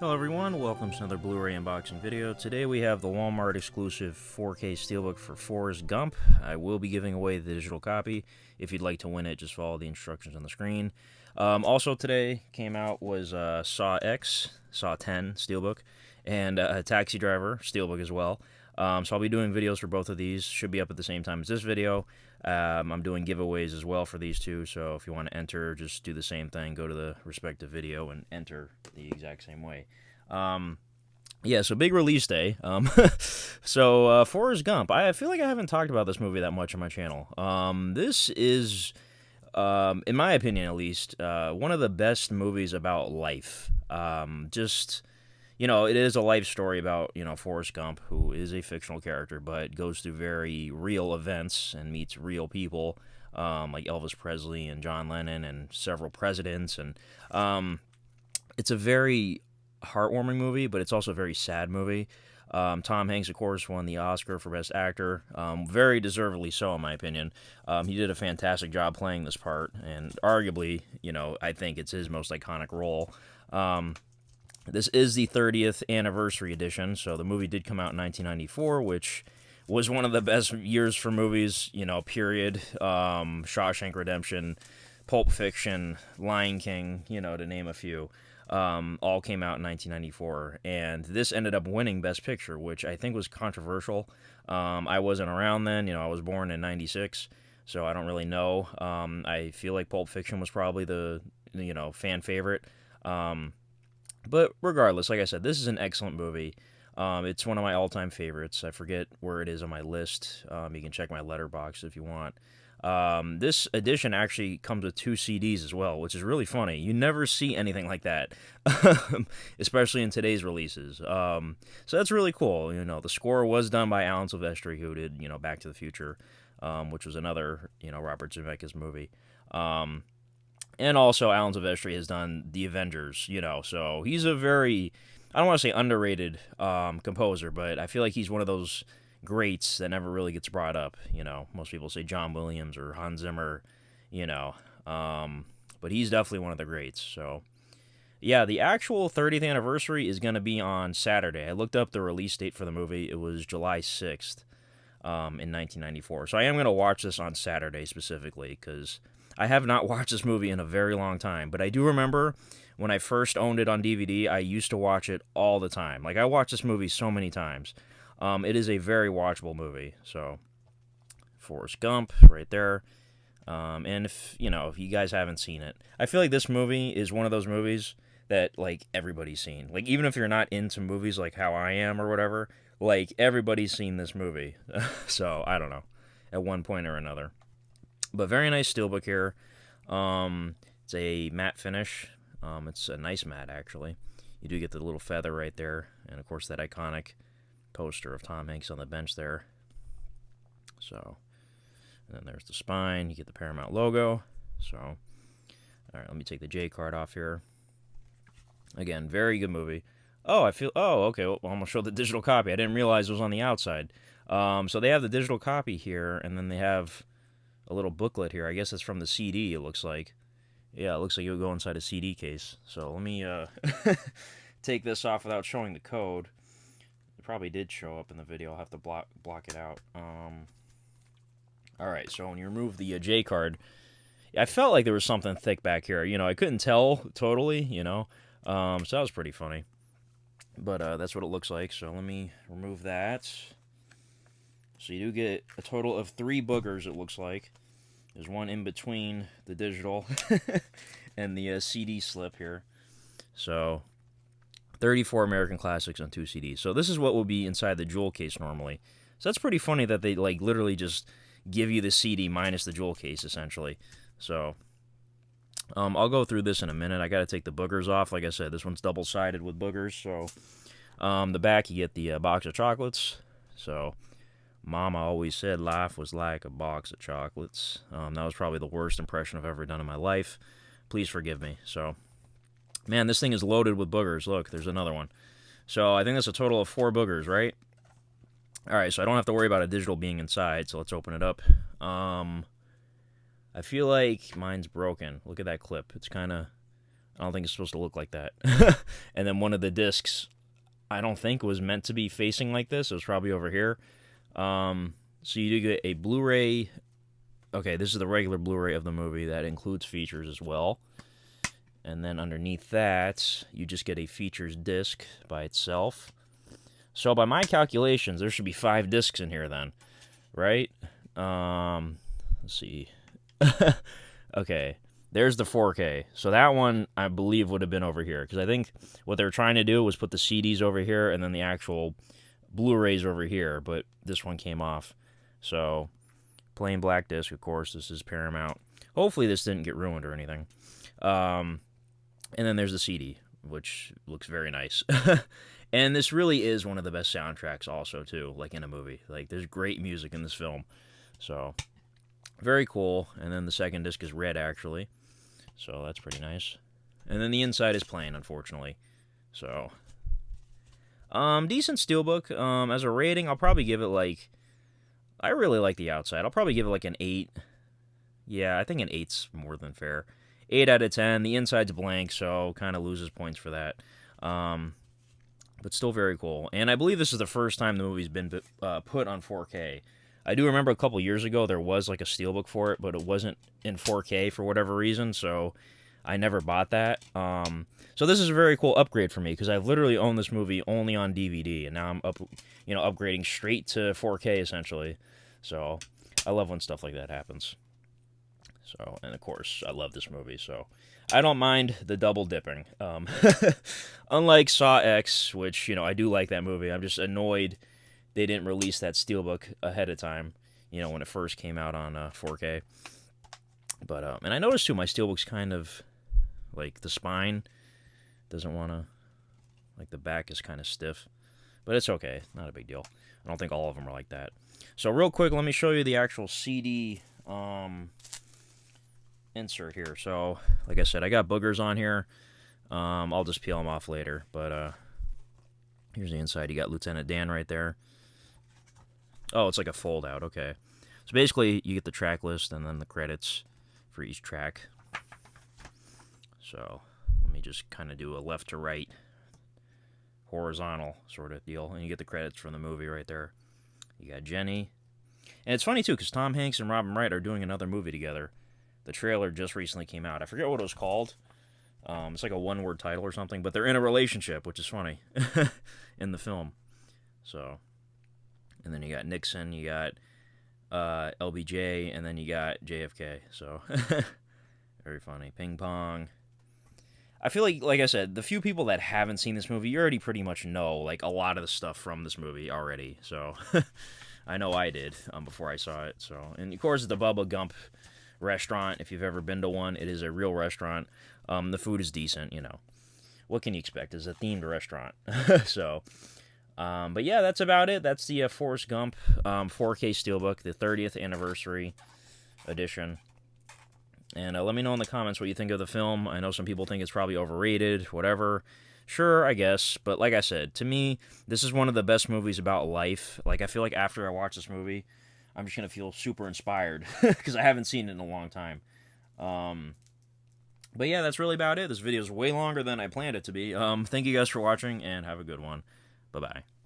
Hello everyone, welcome to another Blu-ray unboxing video. Today we have the Walmart exclusive 4K Steelbook for Forrest Gump. I will be giving away the digital copy. If you'd like to win it, just follow the instructions on the screen. Also today came out was Saw X, Saw 10 Steelbook, and Taxi Driver Steelbook as well. So I'll be doing videos for both of these. Should be up at the same time as this video. I'm doing giveaways as well for these two, so if you want to enter, just do the same thing. Go to the respective video and enter the exact same way. Yeah, so big release day. So Forrest Gump. I feel like I haven't talked about this movie that much on my channel. This is, in my opinion at least, one of the best movies about life. It is a life story about, Forrest Gump, who is a fictional character, but goes through very real events and meets real people, like Elvis Presley and John Lennon and several presidents. And it's a very heartwarming movie, but it's also a very sad movie. Tom Hanks, of course, won the Oscar for Best Actor, very deservedly so, in my opinion. He did a fantastic job playing this part, and arguably, I think it's his most iconic role. This is the 30th anniversary edition, so the movie did come out in 1994, which was one of the best years for movies, period. Shawshank Redemption, Pulp Fiction, Lion King, to name a few, all came out in 1994, and this ended up winning Best Picture, which I think was controversial. I wasn't around then, I was born in 96, so I don't really know. I feel like Pulp Fiction was probably the, fan favorite. But regardless, like I said, this is an excellent movie. It's one of my all-time favorites. I forget where it is on my list. You can check my letterbox if you want. This edition actually comes with 2 CDs as well, which is really funny. You never see anything like that, especially in today's releases. So that's really cool. The score was done by Alan Silvestri, who did, Back to the Future, which was another, Robert Zemeckis movie. And also, Alan Silvestri has done The Avengers, so he's a very, I don't want to say underrated composer, but I feel like he's one of those greats that never really gets brought up. Most people say John Williams or Hans Zimmer, but he's definitely one of the greats. So, yeah, the actual 30th anniversary is going to be on Saturday. I looked up the release date for the movie. It was July 6th in 1994. So I am going to watch this on Saturday specifically because I have not watched this movie in a very long time, but I do remember when I first owned it on DVD, I used to watch it all the time. Like, I watched this movie so many times. It is a very watchable movie. So, Forrest Gump, right there. And if you guys haven't seen it, I feel like this movie is one of those movies that, like, everybody's seen. Like, even if you're not into movies like how I am or whatever, like, everybody's seen this movie. So, I don't know, at one point or another. But very nice steelbook here. It's a matte finish. It's a nice matte, actually. You do get the little feather right there. And, of course, that iconic poster of Tom Hanks on the bench there. So, and then there's the spine. You get the Paramount logo. So, all right, let me take the J card off here. Again, very good movie. Oh, okay, well, I'm going to show the digital copy. I didn't realize it was on the outside. So they have the digital copy here, and then they have a little booklet here. I guess it's from the CD, it looks like. Yeah, it looks like it would go inside a CD case. So let me take this off without showing the code. It probably did show up in the video. I'll have to block it out. Alright, so when you remove the J card, I felt like there was something thick back here. I couldn't tell totally, so that was pretty funny. But that's what it looks like. So let me remove that. So you do get a total of 3 boogers, it looks like. There's one in between the digital and the CD slip here. So, 34 American Classics on 2 CDs. So this is what will be inside the jewel case normally. So that's pretty funny that they, like, literally just give you the CD minus the jewel case, essentially. So, I'll go through this in a minute. I got to take the boogers off. Like I said, this one's double-sided with boogers. So, the back, you get the box of chocolates. So, Mama always said life was like a box of chocolates. That was probably the worst impression I've ever done in my life. Please forgive me. So, man, this thing is loaded with boogers. Look, there's another one. So, I think that's a total of 4 boogers, right? Alright, so I don't have to worry about a digital being inside, so let's open it up. I feel like mine's broken. Look at that clip. It's kind of I don't think it's supposed to look like that. And then one of the discs, I don't think was meant to be facing like this. It was probably over here. So you do get a Blu-ray. Okay, this is the regular Blu-ray of the movie that includes features as well. And then underneath that, you just get a features disc by itself. So by my calculations, there should be 5 discs in here then, right? Let's see. Okay, there's the 4K. So that one, I believe, would have been over here. Because I think what they were trying to do was put the CDs over here and then the actual Blu-rays over here. But this one came off. So, plain black disc, of course. This is Paramount. Hopefully this didn't get ruined or anything. And then there's the CD, which looks very nice. And this really is one of the best soundtracks also, too, like in a movie. Like, there's great music in this film. So, very cool. And then the second disc is red, actually. So, that's pretty nice. And then the inside is plain, unfortunately. So, decent SteelBook. As a rating, I'll probably give it, like... I really like the outside. I'll probably give it, like, an 8. Yeah, I think an 8's more than fair. 8 out of 10. The inside's blank, so kind of loses points for that. But still very cool. And I believe this is the first time the movie's been put on 4K. I do remember a couple years ago there was like a SteelBook for it, but it wasn't in 4K for whatever reason, so I never bought that. So this is a very cool upgrade for me because I've literally owned this movie only on DVD, and now I'm upgrading straight to 4K essentially. So I love when stuff like that happens. So, and of course, I love this movie, so I don't mind the double dipping. Unlike Saw X, which, I do like that movie, I'm just annoyed they didn't release that SteelBook ahead of time, when it first came out on 4K. But, and I noticed, too, my SteelBook's kind of, like, the spine doesn't want to, like, the back is kind of stiff. But it's okay, not a big deal. I don't think all of them are like that. So, real quick, let me show you the actual CD, insert here. So, like I said, I got boogers on here. I'll just peel them off later. But here's the inside. You got Lieutenant Dan right there. Oh, it's like a fold out. Okay. So basically, you get the track list and then the credits for each track. So let me just kind of do a left to right horizontal sort of deal, and you get the credits from the movie right there. You got Jenny. And it's funny too, because Tom Hanks and Robin Wright are doing another movie together. The trailer just recently came out. I forget what it was called. It's like a one-word title or something, but they're in a relationship, which is funny in the film. So, and then you got Nixon, you got LBJ, and then you got JFK. So, very funny. Ping pong. I feel like I said, the few people that haven't seen this movie, you already pretty much know like a lot of the stuff from this movie already. So, I know I did before I saw it. So, and of course, the Bubba Gump restaurant, if you've ever been to one, it is a real restaurant. The food is decent, what can you expect? It's a themed restaurant. So but yeah, that's about it. That's the Forrest Gump 4K SteelBook, the 30th anniversary edition. And let me know in the comments what you think of the film. I know some people think it's probably overrated, whatever. Sure, I guess, but like I said, to me, this is one of the best movies about life. Like, I feel like after I watch this movie, I'm just going to feel super inspired because I haven't seen it in a long time. But yeah, that's really about it. This video is way longer than I planned it to be. Thank you guys for watching, and have a good one. Bye-bye.